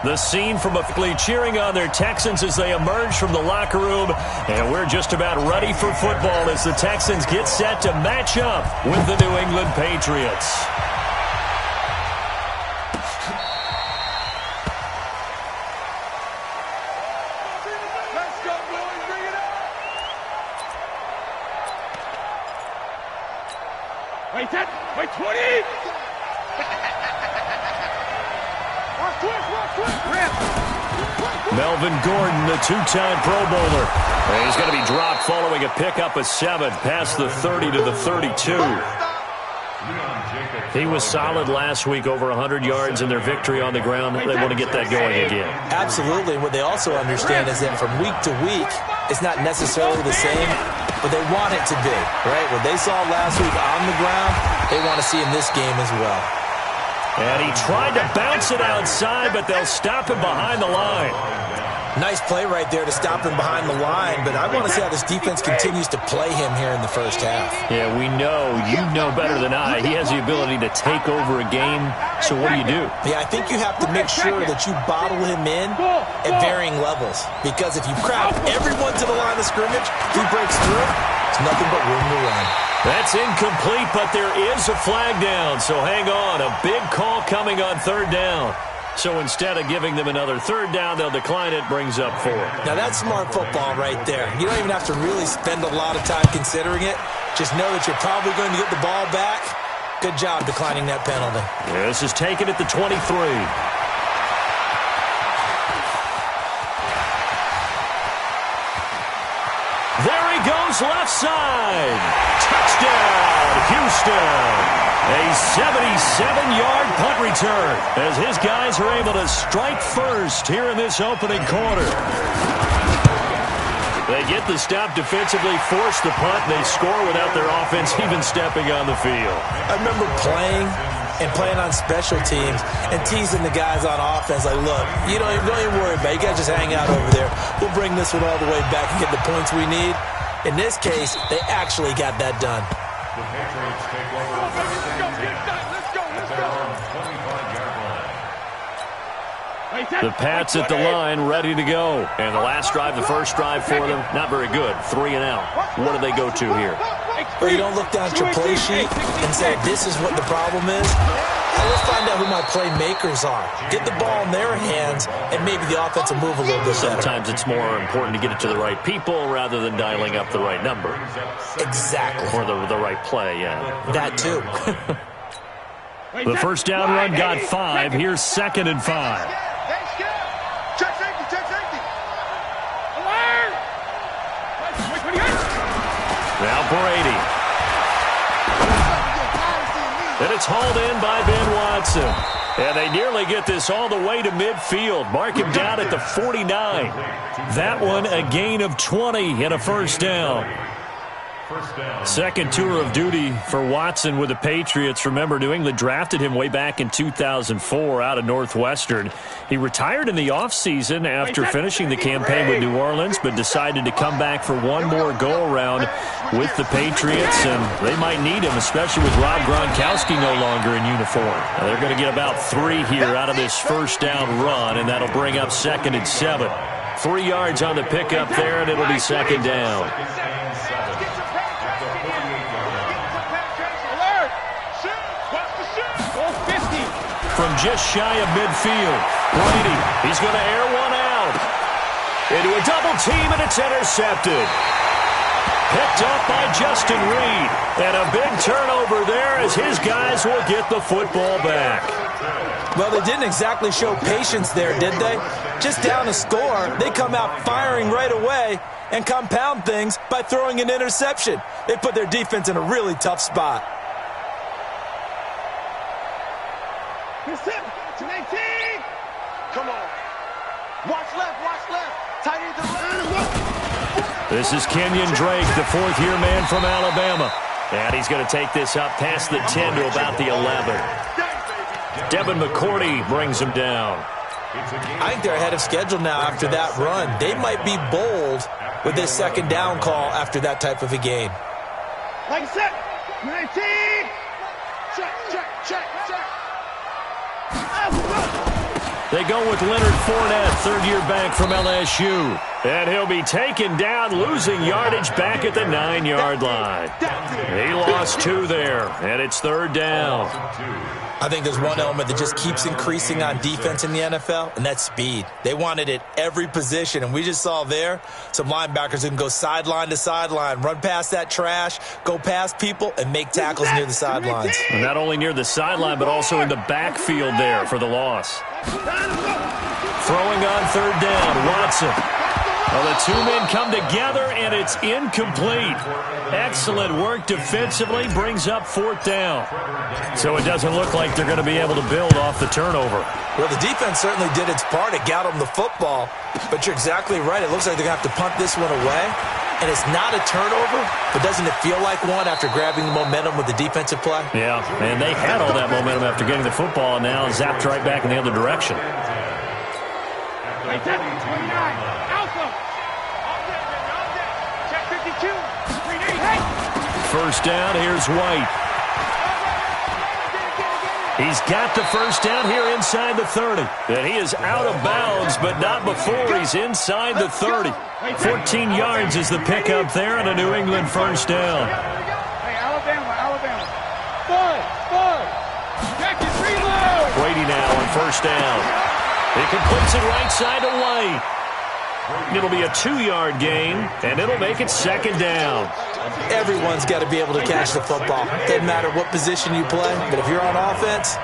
The scene from cheering on their Texans as they emerge from the locker room. And we're just about ready for football as the Texans get set to match up with the New England Patriots. Let's go, boys. Bring it up. Wait, 10. Wait, 20. Melvin Gordon, the two-time Pro Bowler. And he's going to be dropped following a pickup of 7 past the 30 to the 32. He was solid last week, over 100 yards in their victory on the ground. They want to get that going again. Absolutely. What they also understand is that from week to week, it's not necessarily the same, but they want it to be, right? What they saw last week on the ground, they want to see in this game as well. And he tried to bounce it outside, but they'll stop him behind the line. Nice play right there to stop him behind the line, but I want to see how this defense continues to play him here in the first half. Yeah, we know. You know better than I. He has the ability to take over a game, so what do? Yeah, I think you have to make sure that you bottle him in at varying levels, because if you crowd everyone to the line of scrimmage, if he breaks through, it's nothing but room to run. That's incomplete, but there is a flag down, so hang on. A big call coming on third down. So instead of giving them another third down, they'll decline it, brings up 4. Now that's smart football right there. You don't even have to really spend a lot of time considering it. Just know that you're probably going to get the ball back. Good job declining that penalty. Yeah, this is taken at the 23. There he goes, left side. Touchdown, Houston. A 77-yard punt return as his guys are able to strike first here in this opening quarter. They get the stop defensively, force the punt, and they score without their offense even stepping on the field. I remember playing on special teams and teasing the guys on offense like, look, you don't even worry about it. You guys just hang out over there. We'll bring this one all the way back and get the points we need. In this case, they actually got that done. The Patriots take over the Let's go. The Pats at the line, ready to go. And the last drive, the first drive for them, not very good. 3 and out. What do they go to here? Well, you don't look down at your play sheet and say, this is what the problem is. Let's find out who my playmakers are. Get the ball in their hands, and maybe the offense will move a little bit better. Sometimes it's more important to get it to the right people rather than dialing up the right number. Exactly. Or the right play, yeah. That too. The first down run got 5. Here's 2nd and 5. Check safety. Now Brady. And it's hauled in by Ben Watson. And they nearly get this all the way to midfield. Mark him down at the 49. That one a gain of 20 and a first down. Second tour of duty for Watson with the Patriots. Remember, New England drafted him way back in 2004 out of Northwestern. He retired in the offseason after finishing the campaign with New Orleans, but decided to come back for one more go-around with the Patriots, and they might need him, especially with Rob Gronkowski no longer in uniform. Now, they're going to get about 3 here out of this first down run, and that'll bring up 2nd and 7. 3 yards on the pickup there, and it'll be 2nd down. From just shy of midfield, Brady, he's going to air one out. Into a double team, and it's intercepted. Picked up by Justin Reed. And a big turnover there as his guys will get the football back. Well, they didn't exactly show patience there, did they? Just down a score, they come out firing right away and compound things by throwing an interception. They put their defense in a really tough spot. Come on. Watch left. Tight end to left. This is Kenyon Drake, the 4th-year man from Alabama. And he's going to take this up past the 10 to about the 11. Devin McCourty brings him down. I think they're ahead of schedule now after that run. They might be bold with this 2nd down call after that type of a game. Like I said, 19. Check. They go with Leonard Fournette, third-year back from LSU. And he'll be taken down, losing yardage back at the 9-yard line. He lost 2 there, and it's third down. I think there's one element that just keeps increasing on defense in the NFL, and that's speed. They want it at every position, and we just saw there some linebackers who can go sideline to sideline, run past that trash, go past people, and make tackles near the sidelines. And not only near the sideline, but also in the backfield there for the loss. Throwing on third down, Watson. Well, the 2 men come together, and it's incomplete. Excellent work defensively, brings up fourth down. So it doesn't look like they're going to be able to build off the turnover. Well, the defense certainly did its part. It got them the football. But you're exactly right. It looks like they're going to have to punt this one away. And it's not a turnover, but doesn't it feel like one after grabbing the momentum with the defensive play? Yeah, and they had all that momentum after getting the football, and now zapped right back in the other direction. First down, here's White. He's got the first down here inside the 30. And he is out of bounds, but not before he's inside the 30. 14 yards is the pickup there and a New England first down. Hey, Alabama. Bud. Jackson, reload. Brady now on first down. He completes it right side to White. It'll be a 2-yard gain, and it'll make it second down. Everyone's got to be able to catch the football. Doesn't matter what position you play, but if you're on offense,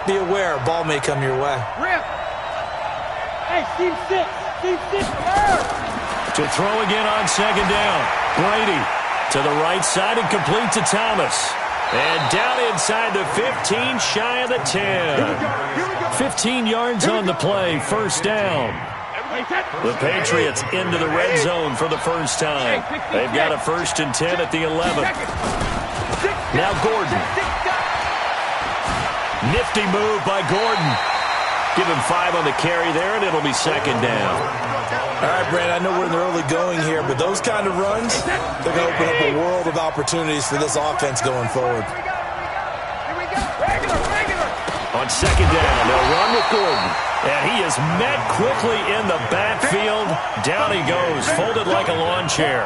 be aware a ball may come your way. Rip. Hey, Steve 6. To throw again on second down. Brady to the right side and complete to Thomas. And down inside the 15, shy of the 10. 15 yards on the play, first down. The Patriots into the red zone for the first time. They've got a 1st and 10 at the 11. Now Gordon. Nifty move by Gordon. Give him 5 on the carry there, and it'll be second down. All right, Brad, I know we're in the early going here, but those kind of runs, they're going to open up a world of opportunities for this offense going forward. On second down, they'll run with Gordon. And he is met quickly in the backfield. Down he goes, folded like a lawn chair.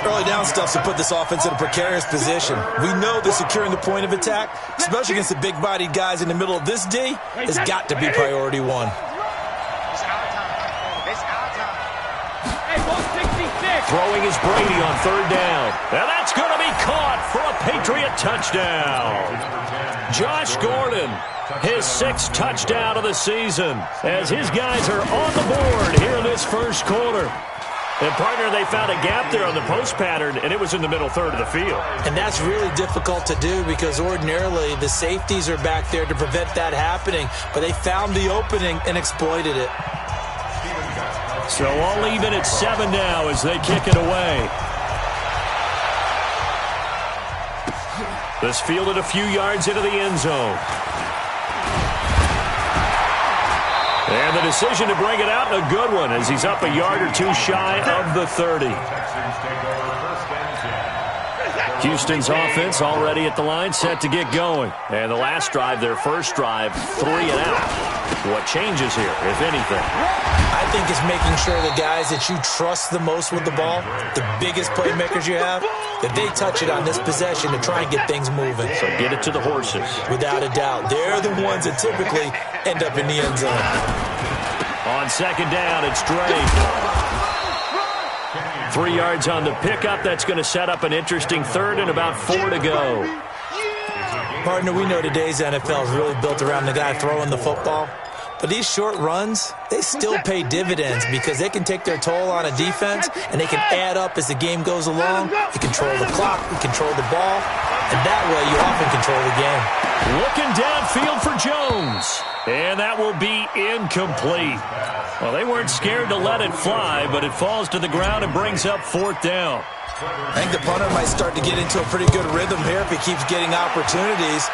Early down stuff to put this offense in a precarious position. We know that securing the point of attack, especially against the big-bodied guys in the middle of this D, has got to be priority 1. Throwing is Brady on third down. And that's going to be caught for a Patriot touchdown. Josh Gordon, his 6th touchdown of the season, as his guys are on the board here in this first quarter. And, partner, they found a gap there on the post pattern, and it was in the middle third of the field. And that's really difficult to do because ordinarily the safeties are back there to prevent that happening. But they found the opening and exploited it. So all even at 7 now as they kick it away. This fielded a few yards into the end zone. And the decision to bring it out, a good one, as he's up a yard or 2 shy of the 30. Houston's offense already at the line, set to get going. And the last drive, their first drive, 3 and out. What changes here, if anything? I think it's making sure the guys that you trust the most with the ball, the biggest playmakers you have, that they touch it on this possession to try and get things moving. So get it to the horses. Without a doubt. They're the ones that typically end up in the end zone. On second down, it's Drake. 3 yards on the pickup. That's going to set up an interesting third and about 4 to go. Partner, we know today's NFL is really built around the guy throwing the football. But these short runs, they still pay dividends because they can take their toll on a defense and they can add up as the game goes along. You control the clock, you control the ball, and that way you often control the game. Looking downfield for Jones. And that will be incomplete. Well, they weren't scared to let it fly, but it falls to the ground and brings up 4th down. I think the punter might start to get into a pretty good rhythm here if he keeps getting opportunities.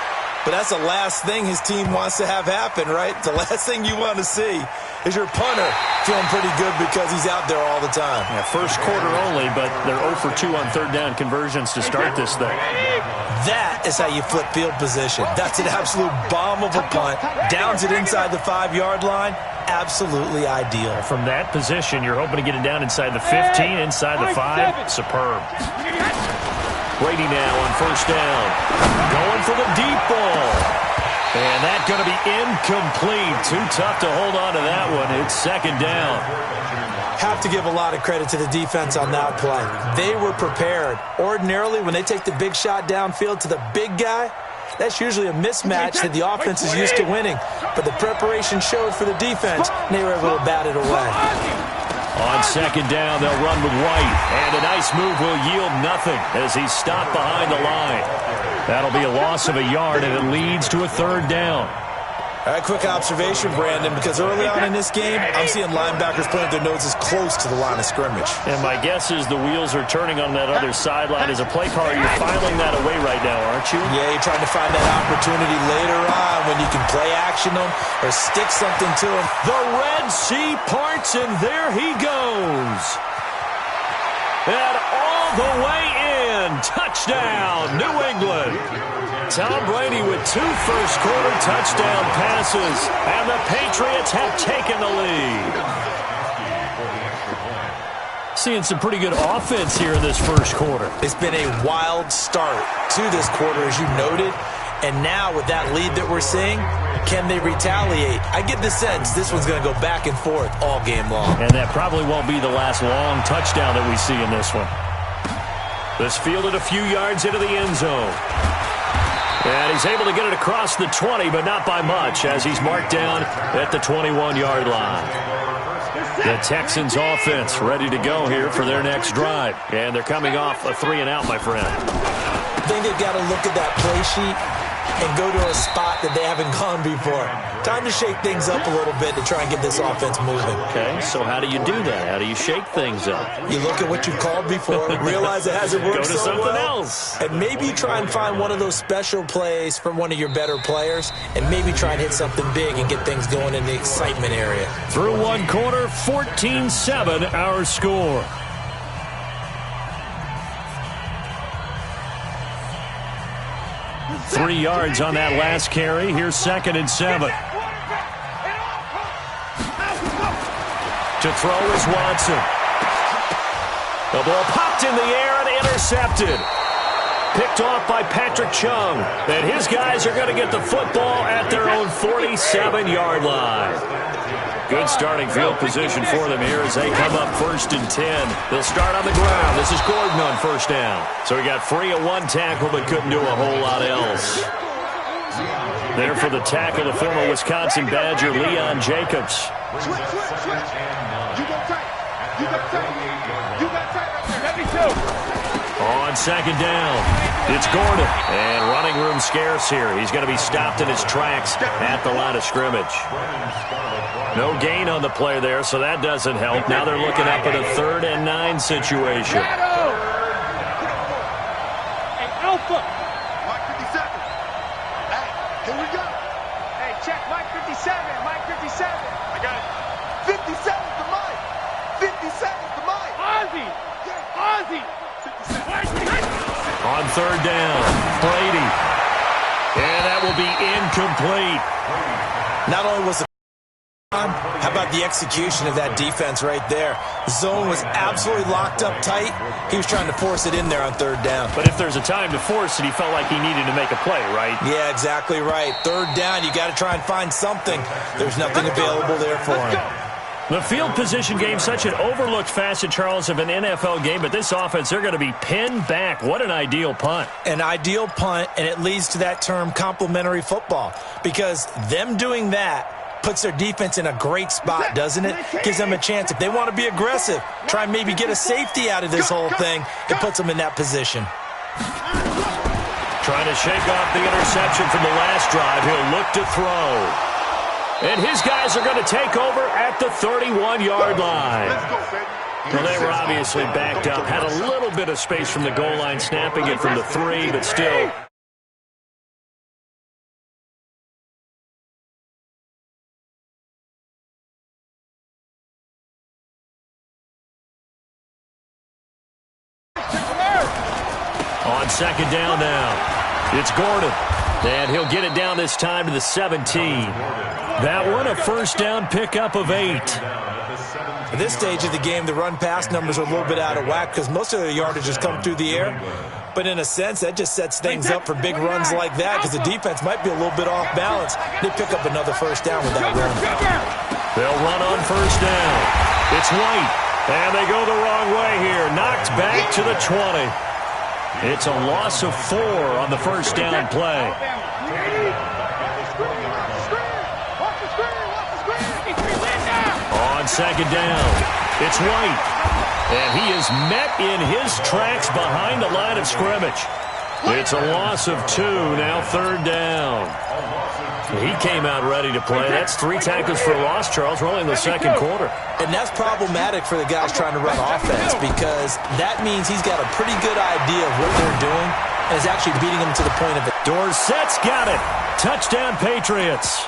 But that's the last thing his team wants to have happen, right? The last thing you want to see is your punter feeling pretty good because he's out there all the time. Yeah, first quarter only, but they're 0 for 2 on third down conversions to start this thing. That is how you flip field position. That's an absolute bomb of a punt. Downs it inside the 5-yard line. Absolutely ideal. From that position, you're hoping to get it down inside the 15, inside the 5. Superb. Brady now on first down. Going for the deep ball. And that's going to be incomplete. Too tough to hold on to that one. It's second down. Have to give a lot of credit to the defense on that play. They were prepared. Ordinarily, when they take the big shot downfield to the big guy, that's usually a mismatch that the offense is used to winning. But the preparation showed for the defense, and they were able to bat it away. On second down, they'll run with White. And a nice move will yield nothing as he's stopped behind the line. That'll be a loss of a yard, and it leads to a third down. All right, quick observation, Brandon, because early on in this game, I'm seeing linebackers putting their noses close to the line of scrimmage. And my guess is the wheels are turning on that other sideline. As a play caller, you're filing that away right now, aren't you? Yeah, you're trying to find that opportunity later on when you can play action them or stick something to them. The Red Sea parts, and there he goes. And all the way in. Touchdown, New England. Tom Brady with 2 first-quarter touchdown passes, and the Patriots have taken the lead. Seeing some pretty good offense here in this first quarter. It's been a wild start to this quarter, as you noted, and now with that lead that we're seeing, can they retaliate? I get the sense this one's going to go back and forth all game long. And that probably won't be the last long touchdown that we see in this one. This fielded a few yards into the end zone. And he's able to get it across the 20, but not by much, as he's marked down at the 21-yard line. The Texans offense ready to go here for their next drive. And they're coming off a 3-and-out, my friend. I think they've got to look at that play sheet and go to a spot that they haven't gone before. Time to shake things up a little bit to try and get this offense moving. Okay, so how do you do that? How do you shake things up? You look at what you've called before, realize it hasn't worked so well. Go to something else. And maybe try and find one of those special plays from one of your better players, and maybe try and hit something big and get things going in the excitement area. Through one quarter, 14-7 our score. Three yards on that last carry. Here's 2nd and 7. To throw is Watson. The ball popped in the air and intercepted. Picked off by Patrick Chung. And his guys are going to get the football at their own 47-yard line. Good starting field position for them here as they come up 1st and 10. They'll start on the ground. This is Gordon on first down. So he got free of one tackle but couldn't do a whole lot else. There for the tackle, the former Wisconsin Badger, Leon Jacobs. Switch. You go tight. You got tight. You got tight right there. Heavy 2. On second down, it's Gordon. And running room scarce here. He's going to be stopped in his tracks at the line of scrimmage. No gain on the play there, so that doesn't help. Now they're looking up at a 3rd and 9 situation. Hey, Alpha. Mike 57. Hey, here we go. Hey, check Mike 57. Mike 57. I got it. 57 to Mike. 57 to Mike. Ozzy. Yeah, Ozzy. 57. On 3rd down, Brady. And that will be incomplete. Not only was the how about the execution of that defense right there? The zone was absolutely locked up tight. He was trying to force it in there on 3rd down. But if there's a time to force it, he felt like he needed to make a play, right? Yeah, exactly right. 3rd down, you got to try and find something. There's nothing available there for him. The field position game, such an overlooked facet, Charles, of an NFL game, but this offense, they're going to be pinned back. What an ideal punt. An ideal punt, and it leads to that term complementary football, because them doing that puts their defense in a great spot, doesn't it? Gives them a chance. If they want to be aggressive, try and maybe get a safety out of this whole thing, it puts them in that position. Trying to shake off the interception from the last drive. He'll look to throw. And his guys are going to take over at the 31-yard line. Well, they were obviously backed up. Had a little bit of space from the goal line, snapping it from the 3, but still. On second down now. It's Gordon. And he'll get it down this time to the 17. That one a first down pickup of 8. At this stage of the game, the run-pass numbers are a little bit out of whack because most of their yardage has come through the air. But in a sense, that just sets things up for big runs like that because the defense might be a little bit off balance. They pick up another first down with that run. They'll run on first down. It's White. And they go the wrong way here. Knocked back to the 20. It's a loss of 4 on the first down play. On second down, it's White. And he is met in his tracks behind the line of scrimmage. It's a loss of 2, now third down. He came out ready to play. That's 3 tackles for a loss, Charles. We're only in the second quarter. And that's problematic for the guys trying to run offense because that means he's got a pretty good idea of what they're doing and is actually beating them to the point of it. Dorsett's got it. Touchdown, Patriots.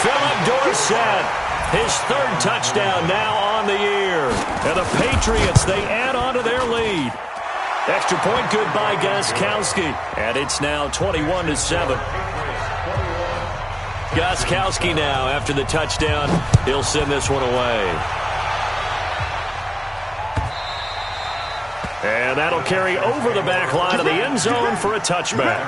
Philip Dorsett, his 3rd touchdown now on the year. And the Patriots, they add on to their lead. Extra point good by Gostkowski. And it's now 21-7. Gostkowski now, after the touchdown, he'll send this one away. And that'll carry over the back line of the end zone for a touchback.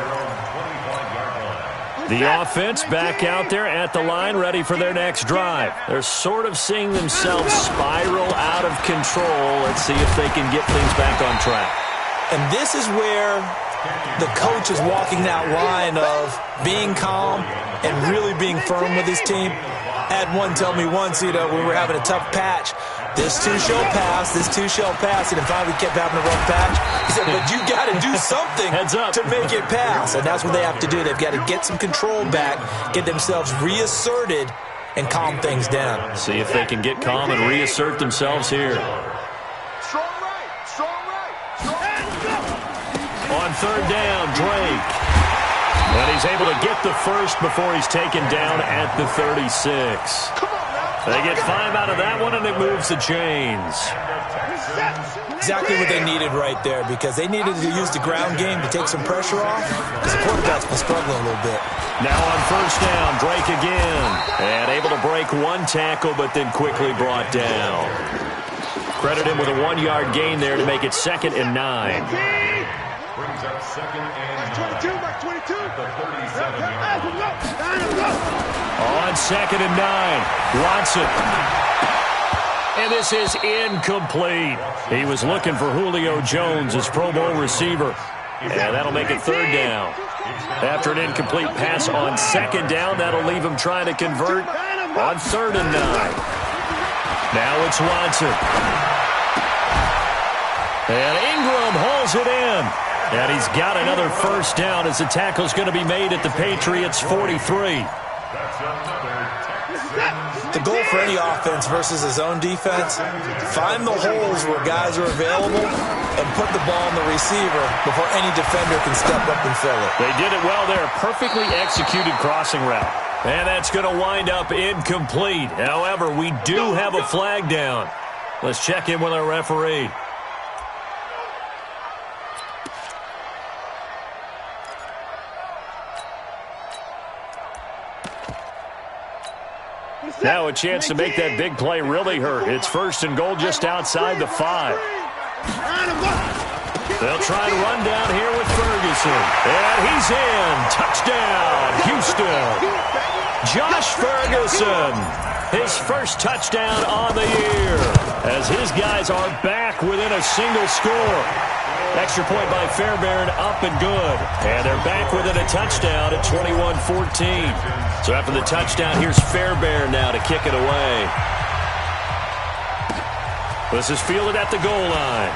The offense back out there at the line, ready for their next drive. They're sort of seeing themselves spiral out of control. Let's see if they can get things back on track. And this is where the coach is walking that line of being calm and really being firm with his team. I had one tell me once, we were having a tough patch. This too shall pass, this too shall pass. And finally we kept having a rough patch. He said, but you got to do something to make it pass. And that's what they have to do. They've got to get some control back, get themselves reasserted, and calm things down. See if they can get calm and reassert themselves here. On third down, Drake. And he's able to get the first before he's taken down at the 36. They get 5 out of that one, and it moves the chains. Exactly what they needed right there because they needed to use the ground game to take some pressure off because the quarterback's been struggling a little bit. Now on first down, Drake again. And able to break 1 tackle, but then quickly brought down. Credit him with a 1-yard gain there to make it 2nd and 9. Brings up 2nd and 22, Mark 22. The 37-yard. On 2nd and 9, Watson. And this is incomplete. He was looking for Julio Jones, his Pro Bowl receiver. And that'll make it 3rd down. After an incomplete pass on 2nd down, that'll leave him trying to convert on 3rd and 9. Now it's Watson. And Ingram hauls it in. And he's got another first down as the tackle's going to be made at the Patriots' 43. The goal for any offense versus his own defense, find the holes where guys are available and put the ball on the receiver before any defender can step up and fill it. They did it well there. Perfectly executed crossing route. And that's going to wind up incomplete. However, we do have a flag down. Let's check in with our referee. Now a chance to make that big play really hurt. It's 1st and goal just outside the 5. They'll try to run down here with Ferguson. And he's in. Touchdown, Houston. Josh Ferguson, his first touchdown on the year, as his guys are back within a single score. Extra point by Fairbairn, up and good. And they're back within a touchdown at 21-14. So after the touchdown, here's Fairbairn now to kick it away. This is fielded at the goal line.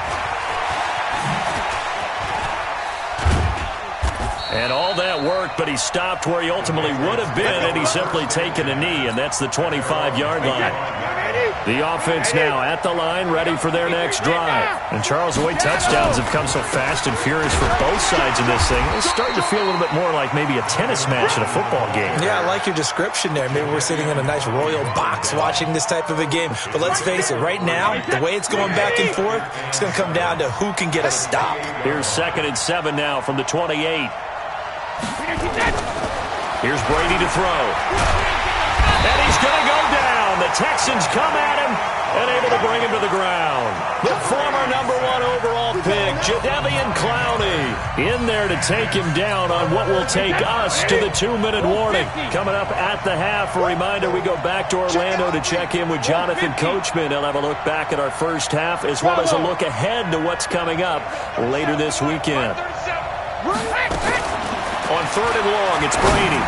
And all that worked, but he stopped where he ultimately would have been, and he's simply taken a knee, and that's the 25-yard line. The offense now at the line, ready for their next drive. And Charles, the way touchdowns have come so fast and furious for both sides of this thing, it's starting to feel a little bit more like maybe a tennis match in a football game. Yeah, I like your description there. Maybe we're sitting in a nice royal box watching this type of a game. But let's face it, right now, the way it's going back and forth, it's going to come down to who can get a stop. Here's 2nd and 7 now from the 28. Here's Brady to throw. And he's going to go down. The Texans come at him and able to bring him to the ground. The former #1 overall pick, Jadeveon Clowney, in there to take him down on what will take us to the 2-minute warning. Coming up at the half, a reminder, we go back to Orlando to check in with Jonathan Coachman. He'll have a look back at our first half as well as a look ahead to what's coming up later this weekend. On 3rd and long, it's Brady.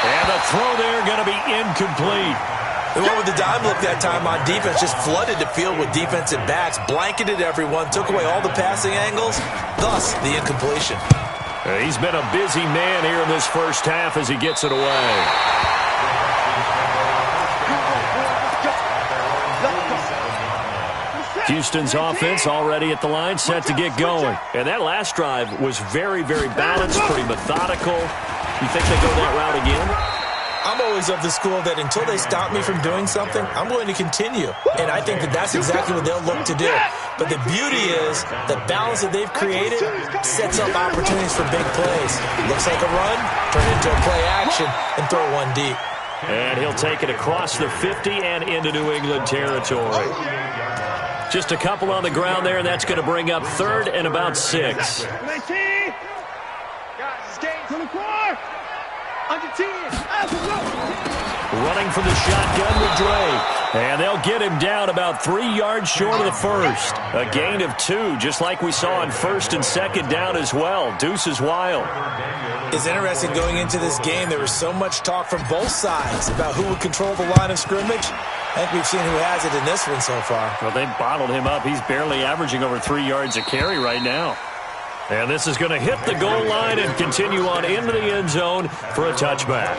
And the throw there going to be incomplete. They went with the dime look that time on defense, just flooded the field with defensive backs, blanketed everyone, took away all the passing angles, thus the incompletion. He's been a busy man here in this first half as he gets it away. Houston's offense already at the line, set to get going. And that last drive was very, very balanced, pretty methodical. You think they go that route again? I'm always of the school that until they stop me from doing something, I'm going to continue. And I think that that's exactly what they'll look to do. But the beauty is the balance that they've created sets up opportunities for big plays. Looks like a run, turn it into a play action, and throw one deep. And he'll take it across the 50 and into New England territory. Just a couple on the ground there, and that's going to bring up 3rd and about 6. Running for the shotgun with Drake. And they'll get him down about 3 yards short of the first. A gain of 2, just like we saw on 1st and 2nd down as well. Deuce is wild. It's interesting going into this game. There was so much talk from both sides about who would control the line of scrimmage. I think we've seen who has it in this one so far. Well, they bottled him up. He's barely averaging over 3 yards a carry right now. And this is going to hit the goal line and continue on into the end zone for a touchback.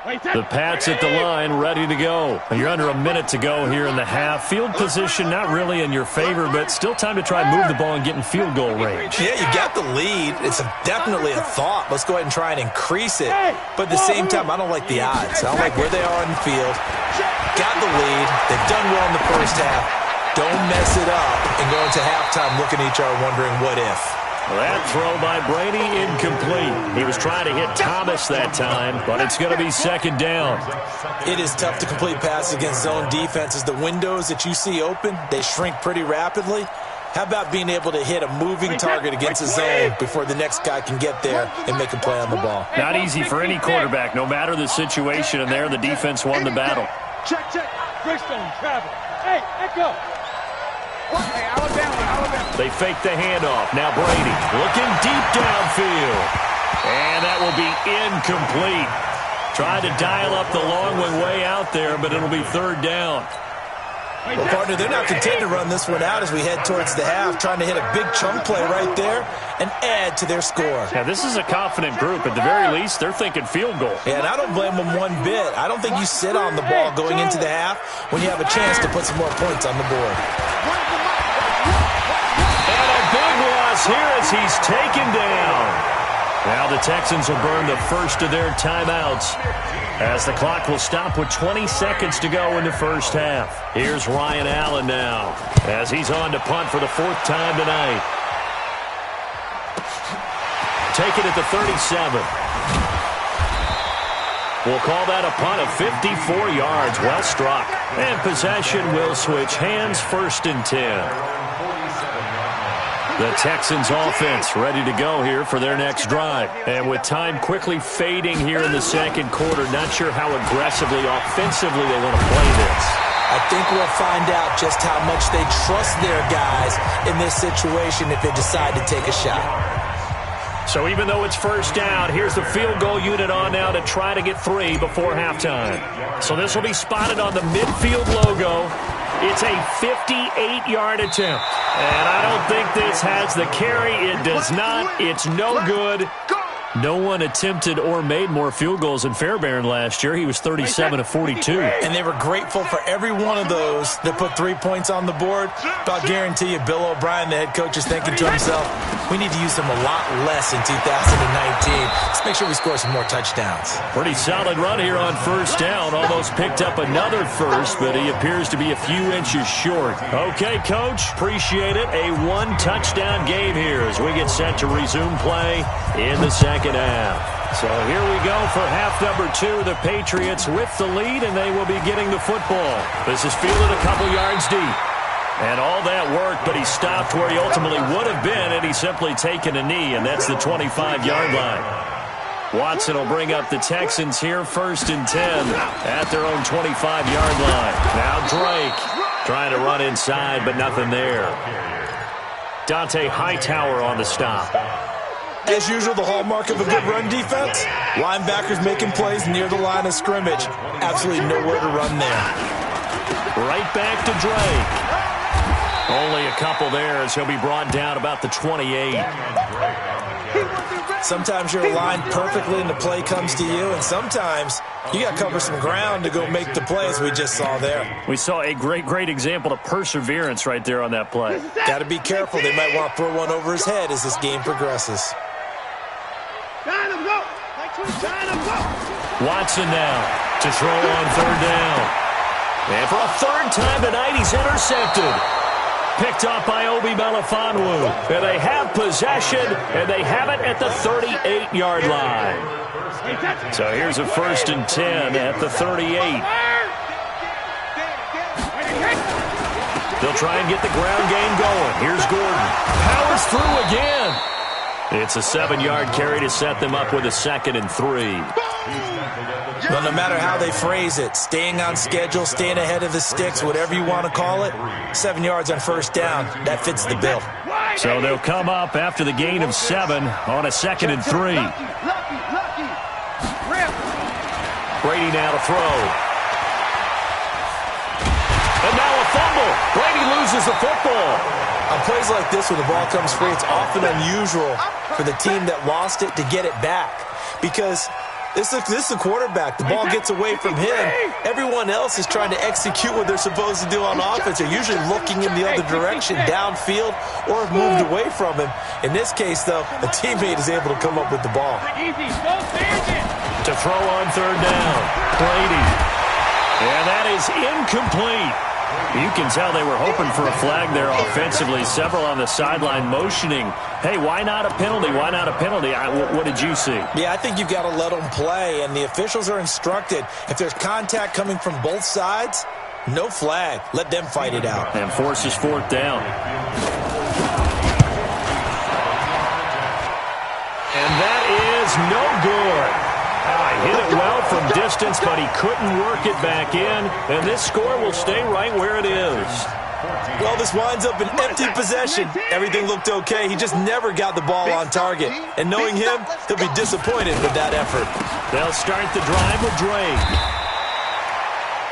The Pats at the line, ready to go. You're under a minute to go here in the half. Field position not really in your favor, but still time to try and move the ball and get in field goal range. Yeah, you got the lead. It's definitely a thought. Let's go ahead and try and increase it. But at the same time, I don't like the odds. I don't like where they are in the field. Got the lead. They've done well in the first half. Don't mess it up and go into halftime looking at each other wondering what if. That throw by Brady, incomplete. He was trying to hit Thomas that time, but it's going to be 2nd down. It is tough to complete passes against zone defenses. The windows that you see open, they shrink pretty rapidly. How about being able to hit a moving target against a zone before the next guy can get there and make a play on the ball? Not easy for any quarterback, no matter the situation, and there the defense won the battle. Check. Brickstone, travel. Hey, echo. Hey, Alabama. They fake the handoff. Now Brady looking deep downfield. And that will be incomplete. Tried to dial up the long one way out there, but it'll be 3rd down. Well, partner, they're not content to run this one out as we head towards the half, trying to hit a big chunk play right there and add to their score. Yeah, this is a confident group. At the very least, they're thinking field goal. Yeah, and I don't blame them one bit. I don't think you sit on the ball going into the half when you have a chance to put some more points on the board. And a big loss here as he's taken down. Now the Texans will burn the first of their timeouts as the clock will stop with 20 seconds to go in the first half. Here's Ryan Allen now as he's on to punt for the 4th time tonight. Take it at the 37. We'll call that a punt of 54 yards. Well struck. And possession will switch hands, 1st and 10. The Texans offense ready to go here for their next drive. And with time quickly fading here in the 2nd quarter, not sure how aggressively, offensively they want to play this. I think we'll find out just how much they trust their guys in this situation if they decide to take a shot. So even though it's 1st down, here's the field goal unit on now to try to get 3 before halftime. So this will be spotted on the midfield logo. It's a 58-yard attempt. And I don't think this has the carry. It does not. It's no good. No one attempted or made more field goals than Fairbairn last year. He was 37 of 42. And they were grateful for every one of those that put 3 points on the board. But I'll guarantee you, Bill O'Brien, the head coach, is thinking to himself, we need to use them a lot less in 2019. Let's make sure we score some more touchdowns. Pretty solid run here on first down. Almost picked up another first, but he appears to be a few inches short. Okay, Coach, appreciate it. A one-touchdown game here as we get set to resume play in the second half. So here we go for half number 2. The Patriots with the lead, and they will be getting the football. This is fielded a couple yards deep. And all that worked, but he stopped where he ultimately would have been, and he's simply taken a knee, and that's the 25-yard line. Watson will bring up the Texans here, 1st and 10 at their own 25-yard line. Now Drake trying to run inside, but nothing there. Dante Hightower on the stop. As usual, the hallmark of a good run defense, linebackers making plays near the line of scrimmage. Absolutely nowhere to run there. Right back to Drake. Only a couple there as he'll be brought down about the 28. Sometimes you're aligned perfectly and the play comes to you, and sometimes you got to cover some ground to go make the plays we just saw there. We saw a great example of perseverance right there on that play. Got to be careful. They might want to throw one over his head as this game progresses. Watson now to throw on 3rd down. And for a 3rd time tonight, he's intercepted. Picked up by Obi Melifonwu. And they have possession, and they have it at the 38-yard line. So here's a 1st and 10 at the 38. They'll try and get the ground game going. Here's Gordon. Powers through again. It's a 7-yard carry to set them up with a 2nd and 3. Well, no matter how they phrase it, staying on schedule, staying ahead of the sticks, whatever you want to call it, 7 yards on 1st down, that fits the bill. So they'll come up after the gain of 7 on a 2nd and 3. Brady now to throw. And now a fumble. Brady loses the football. On plays like this where the ball comes free, it's often unusual for the team that lost it to get it back. Because this is a quarterback. The ball gets away from him. Everyone else is trying to execute what they're supposed to do on offense. They're usually looking in the other direction, downfield, or have moved away from him. In this case, though, a teammate is able to come up with the ball. To throw on 3rd down, Brady. And that is incomplete. You can tell they were hoping for a flag there offensively. Several on the sideline motioning, hey, why not a penalty? Why not a penalty? What did you see? Yeah, I think you've got to let them play, and the officials are instructed. If there's contact coming from both sides, no flag. Let them fight it out. And forces 4th down. And that is no good. Hit it well from distance, but he couldn't work it back in, and this score will stay right where it is. Well, this winds up an empty possession. Everything looked okay. He just never got the ball on target. And knowing him, he'll be disappointed with that effort. They'll start the drive with Drake.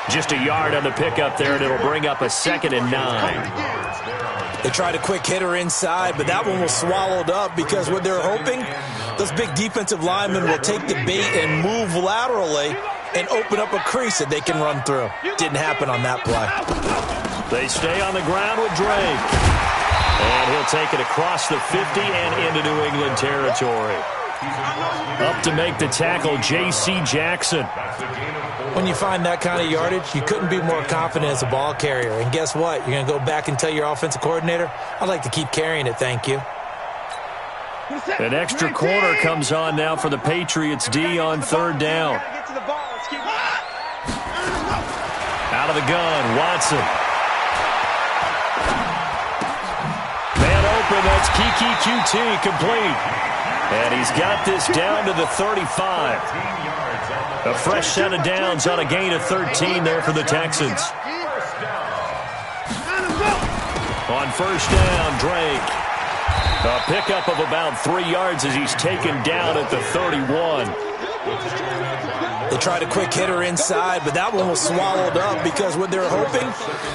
Just a yard on the pickup there, and it'll bring up a 2nd and 9. They tried a quick hitter inside, but that one was swallowed up because what they're hoping, those big defensive linemen will take the bait and move laterally and open up a crease that they can run through. Didn't happen on that play. They stay on the ground with Drake. And he'll take it across the 50 and into New England territory. Up to make the tackle, J.C. Jackson. When you find that kind of yardage, you couldn't be more confident as a ball carrier. And guess what? You're going to go back and tell your offensive coordinator, I'd like to keep carrying it, thank you. An extra corner comes on now for the Patriots D on 3rd down. Out of the gun, Watson. Man open, that's Kiki QT complete. And he's got this down to the 35. A fresh set of downs on a gain of 13 there for the Texans. On 1st down, Drake. A pickup of about 3 yards as he's taken down at the 31. They tried a quick hitter inside, but that one was swallowed up because what they're hoping,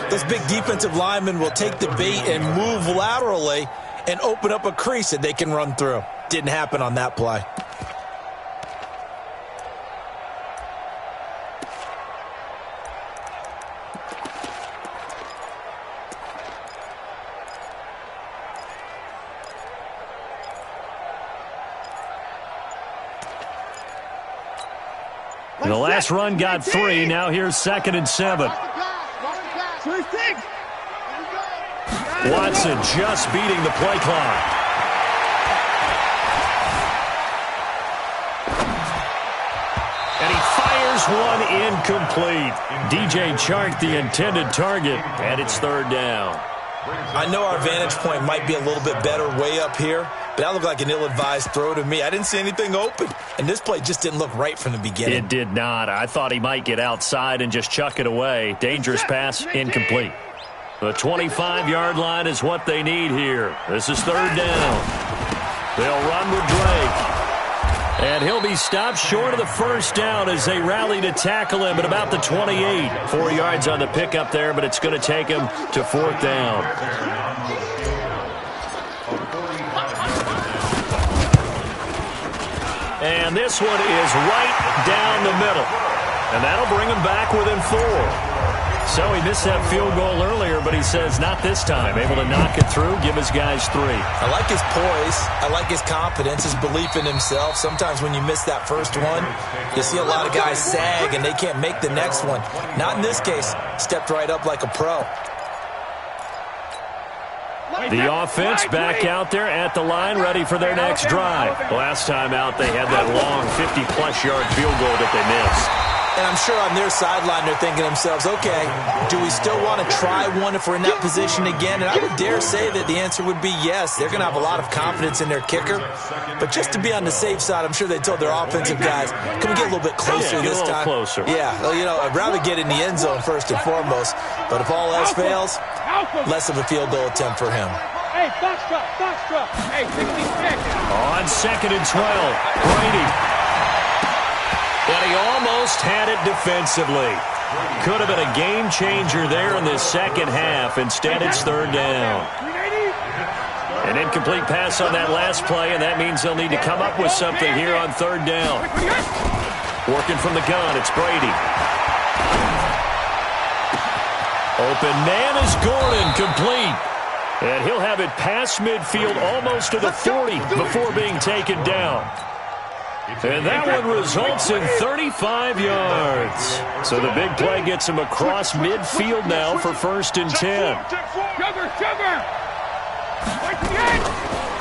those big defensive linemen will take the bait and move laterally and open up a crease that they can run through. Didn't happen on that play. The last run got 3. Now here's 2nd and 7. Watson just beating the play clock. And he fires one incomplete. DJ Chark, the intended target, and it's 3rd down. I know our vantage point might be a little bit better way up here, but that looked like an ill-advised throw to me. I didn't see anything open, and this play just didn't look right from the beginning. It did not. I thought he might get outside and just chuck it away. Dangerous pass, incomplete. The 25-yard line is what they need here. This is 3rd down. They'll run with Drake. And he'll be stopped short of the 1st down as they rally to tackle him at about the 28. 4 yards on the pickup there, but it's going to take him to 4th down. And this one is right down the middle. And that'll bring him back within 4. So he missed that field goal earlier, but he says not this time. Able to knock it through, give his guys 3. I like his poise. I like his confidence, his belief in himself. Sometimes when you miss that first one, you see a lot of guys sag and they can't make the next one. Not in this case. Stepped right up like a pro. The offense back out there at the line, ready for their next drive. Last time out, they had that long 50-plus yard field goal that they missed. And I'm sure on their sideline they're thinking to themselves, okay, do we still want to try one if we're in that position again? And I would dare say that the answer would be yes. They're going to have a lot of confidence in their kicker. But just to be on the safe side, I'm sure they told their offensive guys, can we get a little bit closer this time? Closer. Yeah, well, you know, I'd rather get in the end zone first and foremost. But if all else fails, less of a field goal attempt for him. Hey, box truck. Hey, take me back. On 2nd and 12, Brady. And he almost had it defensively. Could have been a game changer there in the second half. Instead, it's 3rd down. An incomplete pass on that last play, and that means they'll need to come up with something here on 3rd down. Working from the gun, it's Brady. Open man is Gordon, complete. And he'll have it past midfield almost to the 40 before being taken down. And that one results in 35 yards. So the big play gets him across midfield now for 1st and 10.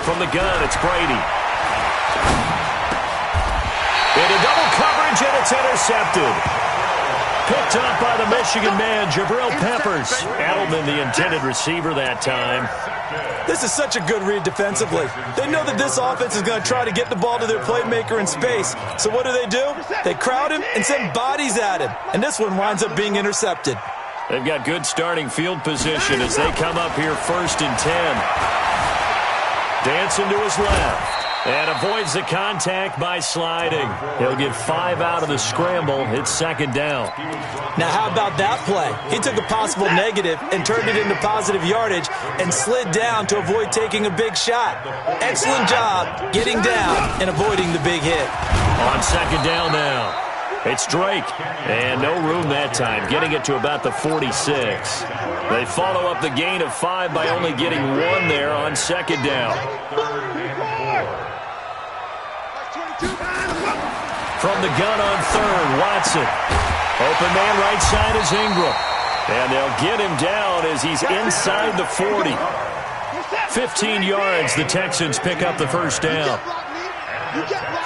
From the gun, it's Brady. Into double coverage, and it's intercepted. Picked up by the Michigan man, Jabril Peppers. Edelman, the intended receiver that time. This is such a good read defensively. They know that this offense is going to try to get the ball to their playmaker in space. So what do? They crowd him and send bodies at him. And this one winds up being intercepted. They've got good starting field position as they come up here 1st and 10. Dancing to his left. And avoids the contact by sliding. He'll get 5 out of the scramble. It's 2nd down. Now, how about that play? He took a possible negative and turned it into positive yardage and slid down to avoid taking a big shot. Excellent job getting down and avoiding the big hit. On 2nd down now. It's Drake. And no room that time, getting it to about the 46. They follow up the gain of 5 by only getting 1 there on 2nd down. From the gun on 3rd, Watson. Open man right side is Ingram. And they'll get him down as he's inside the 40. 15 yards, the Texans pick up the 1st down.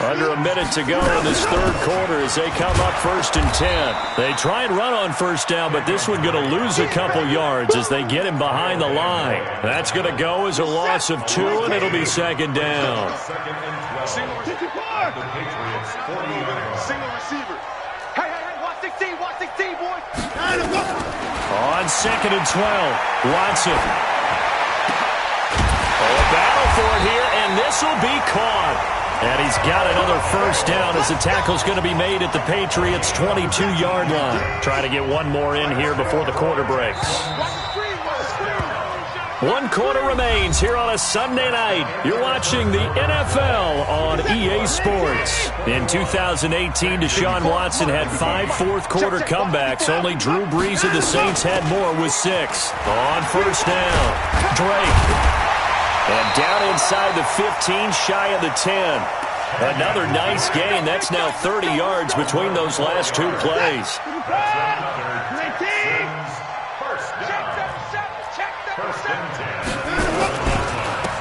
Under a minute to go in this 3rd quarter as they come up 1st and 10. They try and run on 1st down, but this one going to lose a couple yards as they get him behind the line. That's going to go as a loss of 2, and it'll be 2nd down. Single receiver. Hey, watch 16, boys. On 2nd and 12, Watson. A battle for it here, and this will be caught. And he's got another 1st down as the tackle's going to be made at the Patriots' 22-yard line. Trying to get one more in here before the quarter breaks. 1 quarter remains here on a Sunday night. You're watching the NFL on EA Sports. In 2018, Deshaun Watson had 5 fourth-quarter comebacks. Only Drew Brees of the Saints had more with 6. On 1st down, Drake. And down inside the 15, shy of the 10. Another nice gain. That's now 30 yards between those last two plays.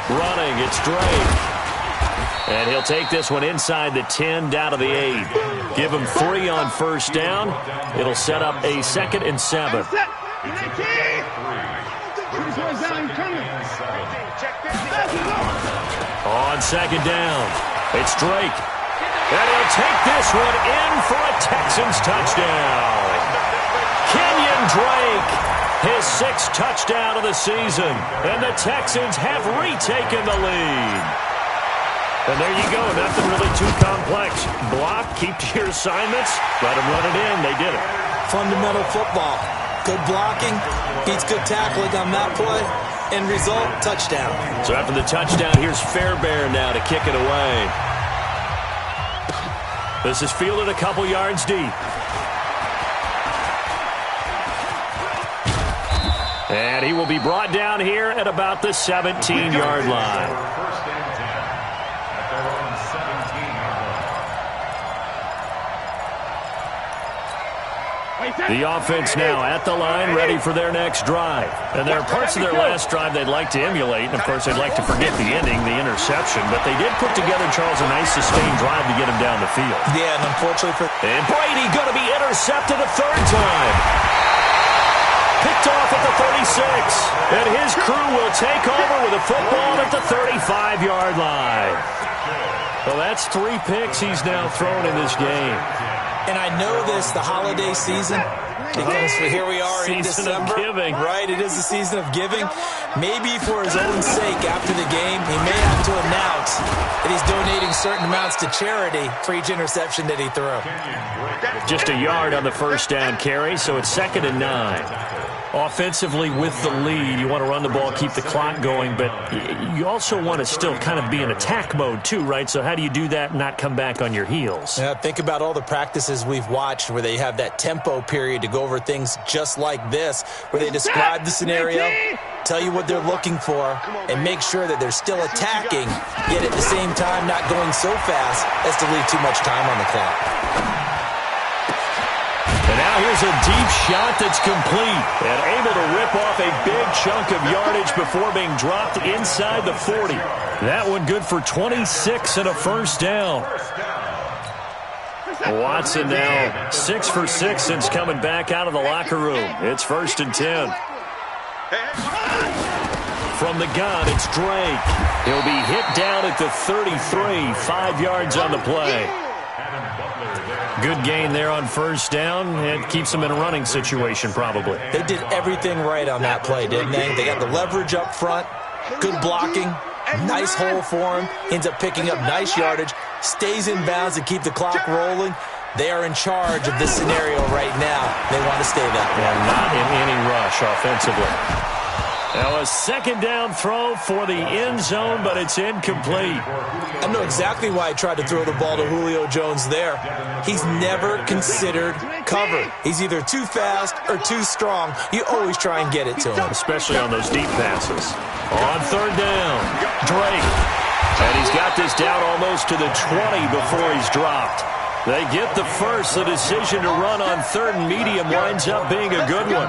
Running, it's Drake. And he'll take this one inside the 10, down to the 8. Give him 3 on first down. It'll set up a 2nd and 7. On second down, it's Drake. And he'll take this one in for a Texans touchdown. Kenyon Drake, his 6th touchdown of the season. And the Texans have retaken the lead. And there you go, nothing really too complex. Block, keep to your assignments, let them run it in. They did it. Fundamental football. Good blocking, beats good tackling on that play. End result, touchdown. So after the touchdown, here's Fairbairn now to kick it away. This is fielded a couple yards deep. And he will be brought down here at about the 17-yard line. The offense now at the line, ready for their next drive. And there are parts of their last drive they'd like to emulate. And, of course, they'd like to forget the ending, the interception. But they did put together, Charles, a nice sustained drive to get him down the field. Yeah, and unfortunately for... And Brady going to be intercepted a 3rd time. Picked off at the 36. And his crew will take over with a football at the 35-yard line. Well, that's 3 picks he's now thrown in this game. And I know this, the holiday season, because here we are in December. Season of giving. Right, it is the season of giving. Maybe for his own sake after the game, he may have to announce that he's donating certain amounts to charity for each interception that he threw. Just a yard on the first down carry, so it's 2nd and 9. Offensively with the lead, you want to run the ball, keep the clock going, but you also want to still kind of be in attack mode too, right? So how do you do that and not come back on your heels? Yeah, think about all the practices we've watched where they have that tempo period to go over things just like this, where they describe the scenario, tell you what they're looking for, and make sure that they're still attacking, yet at the same time not going so fast as to leave too much time on the clock. And now here's a deep shot that's complete and able to rip off a big chunk of yardage before being dropped inside the 40. That one good for 26 and a first down. Watson now 6 for 6 since coming back out of the locker room. It's 1st and 10. From the gun, it's Drake. He'll be hit down at the 33, 5 yards on the play. Good gain there on first down. It keeps them in a running situation, probably. They did everything right on that play, didn't they? They got the leverage up front, good blocking, nice hole for him, ends up picking up nice yardage, stays in bounds to keep the clock rolling. They are in charge of this scenario right now. They want to stay that way. And not in any rush offensively. Now a 2nd down throw for the end zone, but it's incomplete. I know exactly why I tried to throw the ball to Julio Jones there. He's never considered cover. He's either too fast or too strong. You always try and get it to him. Especially on those deep passes. On 3rd down, Drake. And he's got this down almost to the 20 before he's dropped. They get the first. The decision to run on 3rd and medium winds up being a good one.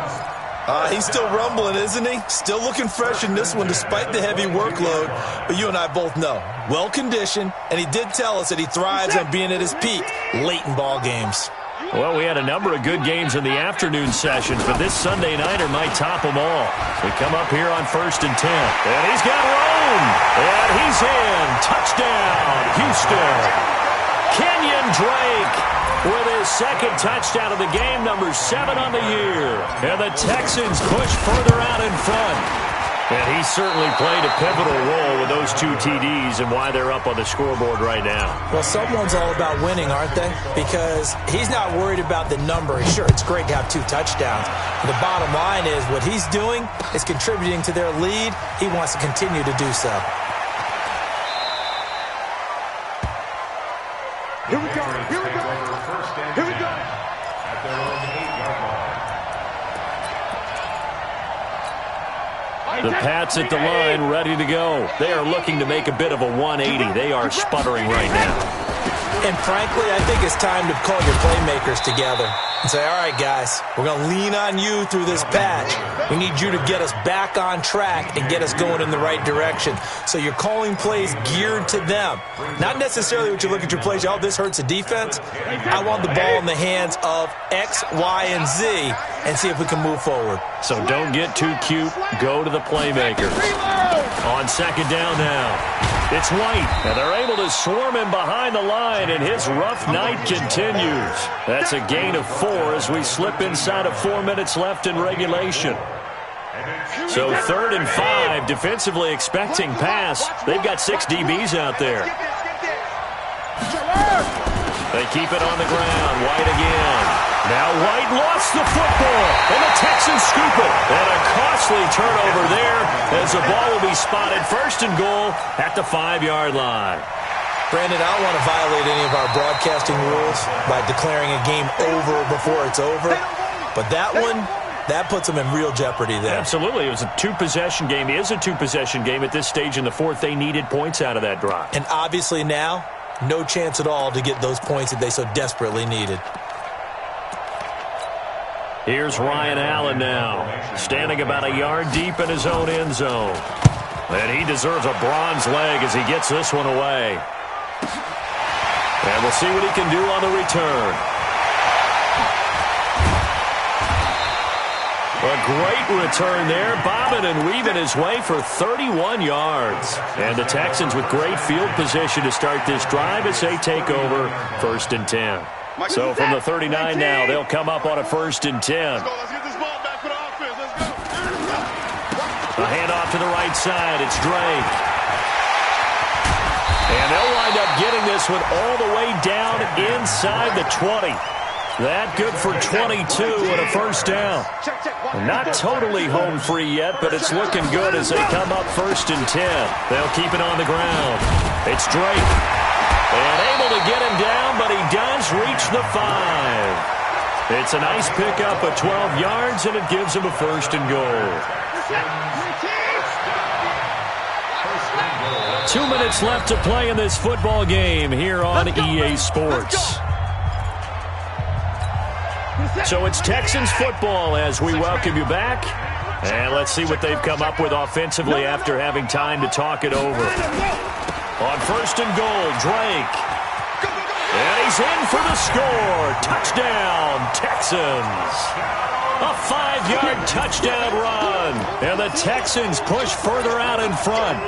He's still rumbling, isn't he? Still looking fresh in this one despite the heavy workload. But you and I both know, well-conditioned, and he did tell us that he thrives on being at his peak late in ball games. Well, we had a number of good games in the afternoon sessions, but this Sunday nighter might top them all. We come up here on 1st and 10. And he's got room. And he's in. Touchdown, Houston. Kenyon Drake with his 2nd touchdown of the game, number 7 on the year. And the Texans push further out in front. And he certainly played a pivotal role with those 2 TDs and why they're up on the scoreboard right now. Well, someone's all about winning, aren't they? Because he's not worried about the number. Sure, it's great to have 2 touchdowns. The bottom line is what he's doing is contributing to their lead. He wants to continue to do so. Here we go. Here we go. Here we go. The Pats at the line, ready to go. They are looking to make a bit of a 180. They are sputtering right now. And frankly, I think it's time to call your playmakers together and say, all right, guys, we're going to lean on you through this patch. We need you to get us back on track and get us going in the right direction. So you're calling plays geared to them. Not necessarily what you look at your plays, oh, this hurts the defense. I want the ball in the hands of X, Y, and Z and see if we can move forward. So don't get too cute. Go to the playmakers. On second down now. It's White, and they're able to swarm him behind the line, and his rough night continues. That's a gain of 4 as we slip inside of 4 minutes left in regulation. So 3rd and 5, defensively expecting pass. They've got 6 DBs out there. They keep it on the ground. White again. Now White lost the football, and the Texans scoop it. And a costly turnover there as the ball will be spotted 1st and goal at the 5-yard line. Brandon, I don't want to violate any of our broadcasting rules by declaring a game over before it's over. But that one, that puts them in real jeopardy there. Absolutely. It was a 2-possession game. It is a 2-possession game at this stage in the 4th. They needed points out of that drive. And obviously now, no chance at all to get those points that they so desperately needed. Here's Ryan Allen now, standing about a yard deep in his own end zone. And he deserves a bronze leg as he gets this one away. And we'll see what he can do on the return. A great return there, bobbing and weaving his way for 31 yards. And the Texans with great field position to start this drive as they take over 1st and 10. So from the 39 now, they'll come up on a 1st and 10. Let's get this ball back for the offense. Let's go. A handoff to the right side. It's Drake. And they'll wind up getting this one all the way down inside the 20. That good for 22 and a 1st down. Not totally home free yet, but it's looking good as they come up 1st and 10. They'll keep it on the ground. It's Drake. And able to get him down, but he does reach the 5. It's a nice pickup of 12 yards, and it gives him a 1st and goal. 2 minutes left to play in this football game here on EA Sports. So it's Texans football as we welcome you back. And let's see what they've come up with offensively after having time to talk it over. On 1st and goal, Drake. And he's in for the score. Touchdown, Texans. A 5-yard touchdown run. And the Texans push further out in front.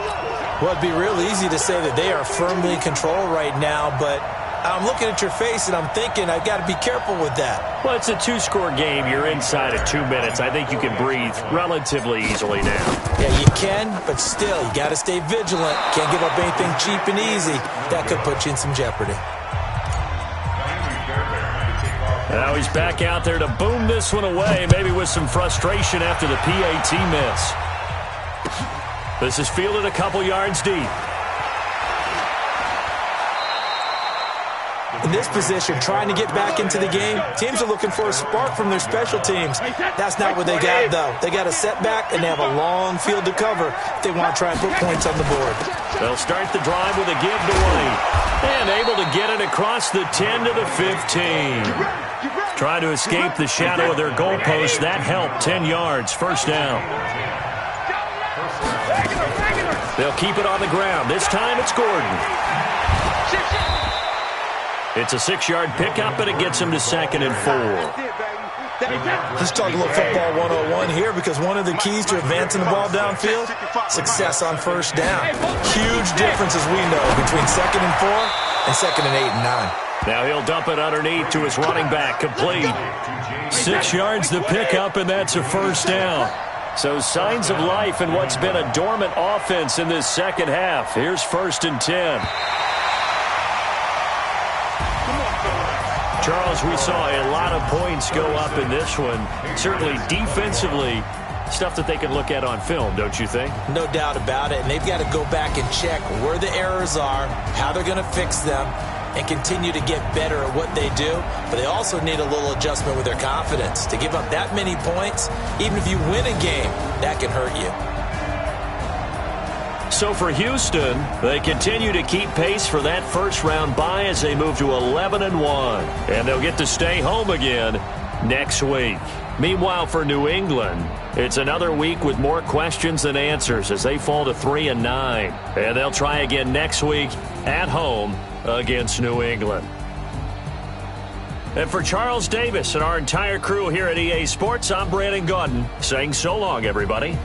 Well, it'd be real easy to say that they are firmly in control right now, but I'm looking at your face and I'm thinking I've got to be careful with that. Well, it's a 2-score game. You're inside of 2 minutes. I think you can breathe relatively easily now. Yeah, you can, but still, you got to stay vigilant. Can't give up anything cheap and easy. That could put you in some jeopardy. Now he's back out there to boom this one away, maybe with some frustration after the PAT miss. This is fielded a couple yards deep. In this position, trying to get back into the game, teams are looking for a spark from their special teams. That's not what they got, though. They got a setback, and they have a long field to cover if they want to try and put points on the board. They'll start the drive with a give to White. And able to get it across the 10 to the 15. Trying to escape the shadow of their goalpost. That helped. 10 yards. 1st down. They'll keep it on the ground. This time it's Gordon. It's a 6-yard pickup, and it gets him to 2nd and 4. Let's talk a little football 101 here, because one of the keys to advancing the ball downfield, success on 1st down. Huge difference, as we know, between 2nd and 4 and 2nd and 8 and 9. Now he'll dump it underneath to his running back, complete. 6 yards the pickup, and that's a 1st down. So signs of life in what's been a dormant offense in this second half. Here's 1st and 10. Charles, we saw a lot of points go up in this one. Certainly defensively, stuff that they can look at on film, don't you think? No doubt about it. And they've got to go back and check where the errors are, how they're going to fix them, and continue to get better at what they do. But they also need a little adjustment with their confidence. To give up that many points, even if you win a game, that can hurt you. So for Houston, they continue to keep pace for that first-round bye as they move to 11-1. And they'll get to stay home again next week. Meanwhile, for New England, it's another week with more questions than answers as they fall to 3-9. And they'll try again next week at home against New England. And for Charles Davis and our entire crew here at EA Sports, I'm Brandon Gaudin saying so long, everybody.